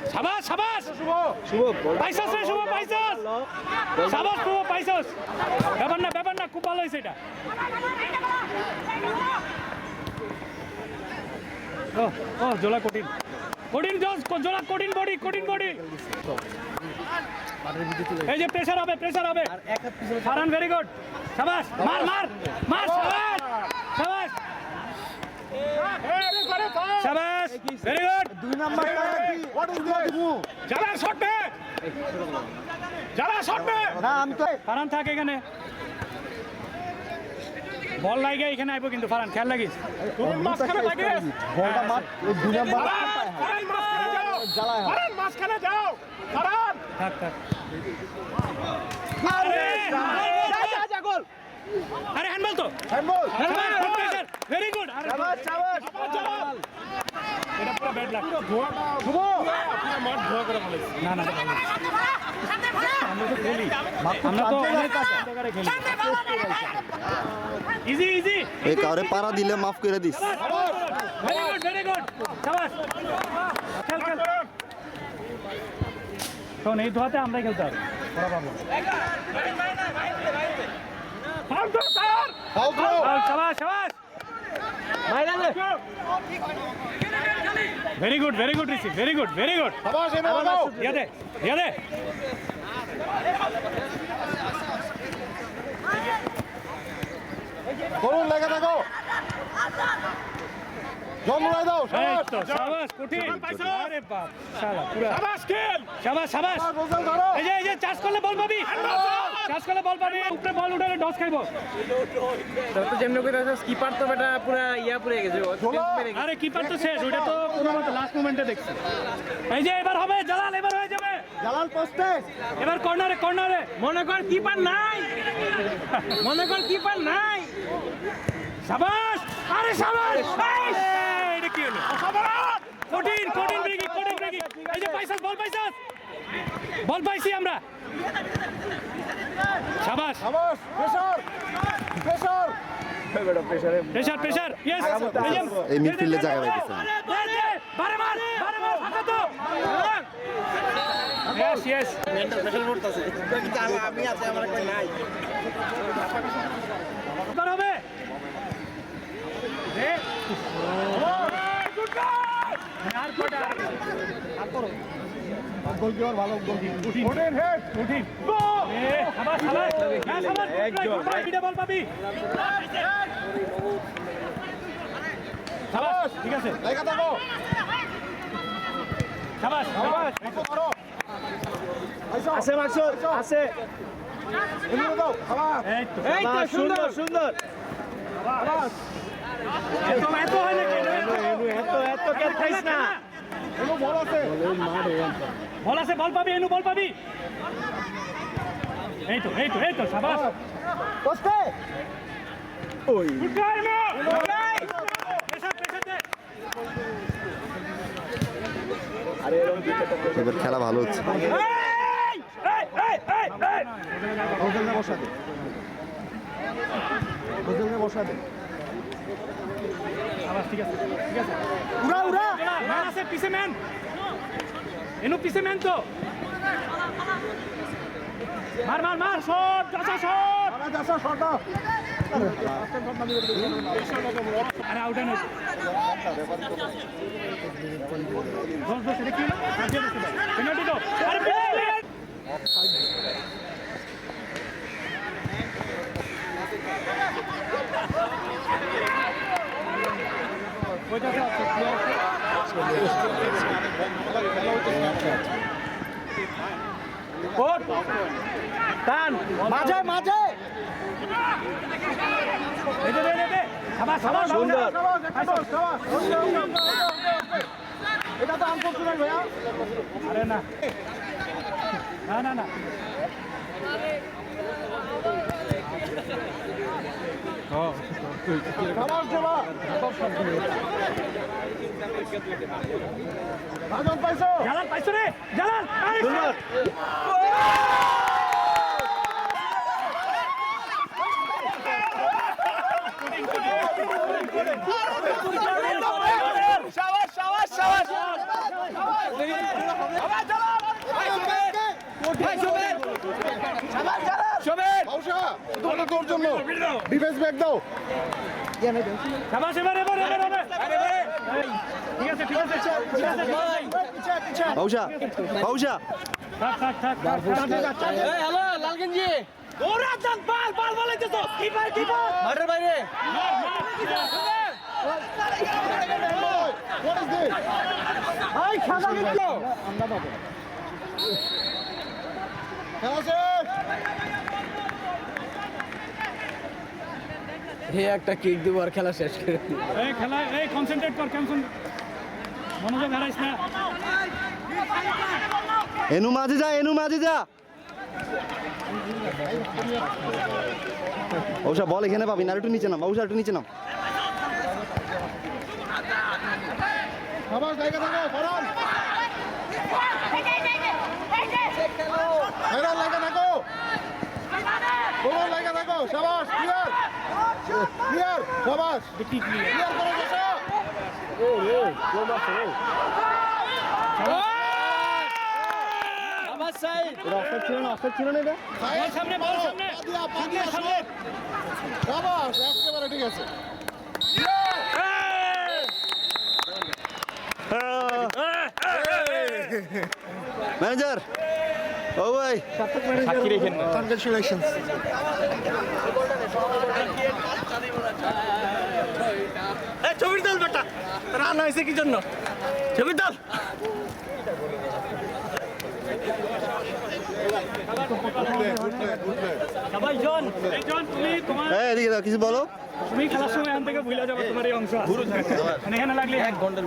সাবাস সাবাস শুভ পাইছস রে শুভ পাইছস সাবাস শুভ পাইছস ব্যাপার না খুব ভালো হয়েছে এটা ও জোলা কঠিন জোলা কঠিন বডি এই যে প্রেসার হবে ফারহান ভেরি গুড সাবাস মার সাবাস শাবাশ ভেরি গুড 2 নাম্বারটা কি হোয়াট ইজ দিমু যারা শটবে না আমি তো ফারহান থাকে এখানে বল লাগে এখানে আইবো কিন্তু ফারহান খেয়াল লাগিস তুমি মাঝখানে লাগিস বলটা মার এই 2 নাম্বার ফারহান মাঝখানে যাও ফারহান থাক আরে যা গোল আরে হ্যান্ডবল তো প্রেসার ভেরি গুড শাবাশ এটা পুরো ব্যাড লাগ শুভ আপনি মাঠ ধোয়া করে বলেছেন না আমরা তো খেলি আমরা তো অনেক জায়গায় খেলি ইজি এই কাউরে পাড়া দিলে মাফ করে দিস ভেরি গুড শাবাশ খেল শোন এই ধোয়াতে আমরাই খেলতে হবে ওরা পাবো শাবাশ very good receive very good ইয়াদে করুন লেগে থাকো জমলাই দাও শাবাশ কঠিন আরে বাপ শালা পুরো শাবাশ এই যে চার্জ করলে বল পাবি উপরে বল উঠালে ডস খাইবো তো যেমন করে কিপার তো বেটা পুরো পুরে গেছে আরে কিপার তো শেষ ওটা তো কোনো মতে লাস্ট মোমেন্টে দেখছি এই যে এবার হবে জালাল এবার হয়ে যাবে জালাল পোস্টে এবার কর্নারে মনে কর কিপার নাই শাবাশ আরে শাবাশ এটা কি হলো কঠিন ব্রেকিং এই যে বল পাইছি আমরা শাবাশ প্রেসার ইয়েস এই মিডফিল্ডে জায়গা পাইতেছে বারে মার ফাঁকা তো ইয়েস মেন্টাল প্রেসার পড়তাছে আমি আছে আমার কই নাই হবে গোলকিপার ভালো গোলকিপার কঠিন বল পাবি শাবাশ ঠিক আছে লেগে থাকো শাবাশ আছে মাকসুদ আছে এগুলো দাও খাবার এই তো সুন্দর এত হয় না এত কে খাইছ না এগুলো বল আছে বল পাবি এই তো শাবাশ পোস্টে ওই গুড টাইম প্রেসার দে আরে এরকম এবার খেলা ভালো হচ্ছে হোটেলে বসা দে শাবাশ ঠিক আছে উড়া ম্যান আছে পিছে ম্যান পিছে ম্যান তো মার শট যাসা শট আরে আউট না দশ এটা কি পেনাল্টি তো আরে টান মাঝে দে শাবাশ সুন্দর এটা তো আনফরচুনেট ভাইয়া আরে না খাবার দেবা রাজন পাইছো জালাল পাইছো রে জালাল আরে শোভন বাউশা তোমার তোর জন্য ডিফেন্স ব্যাক দাও শাবাশ এবার ঠিক আছে বাউশা বাউশা থাক হ্যালো লাল গেঞ্জি ওরা জান বল বলাইতেছো কিপার মাঠের বাইরে হোয়াট ইজ দিস ভাই সাদা গেল খেলা শেষ হে একটা কিক দিব আর খেলা শেষ করে এই খেলা এই কনসেন্ট্রেট কর মনোযোগ হারাইস না এনু মাঝে যা বাউশা বল এখানে পাবি না, আর একটু নিচে নাম বাউশা, একটু নিচে নাম। সবাই জায়গা থাকো ফরান ফেরান লাগা থাকো কোন লাগা থাকো শাবাশ ক্লিয়ার শাবাশ ক্লিয়ার করো বসা আমার সাইড অফসাইড ছিল না এটা? বল সামনে সামনে শাবাশ একেবারে ঠিক আছে ম্যানেজার ও ভাই কনগ্রাচুলেশনস ছবির দল বেটা রান হয়েছে কি জন্য ছবির দল সবাই জন এদিকে দাও, কিছু বলো। তুমি খেলার সময় এখান থেকে ভুলে যাবে তোমার এই অংশ এখানে লাগলে 1 ঘন্টার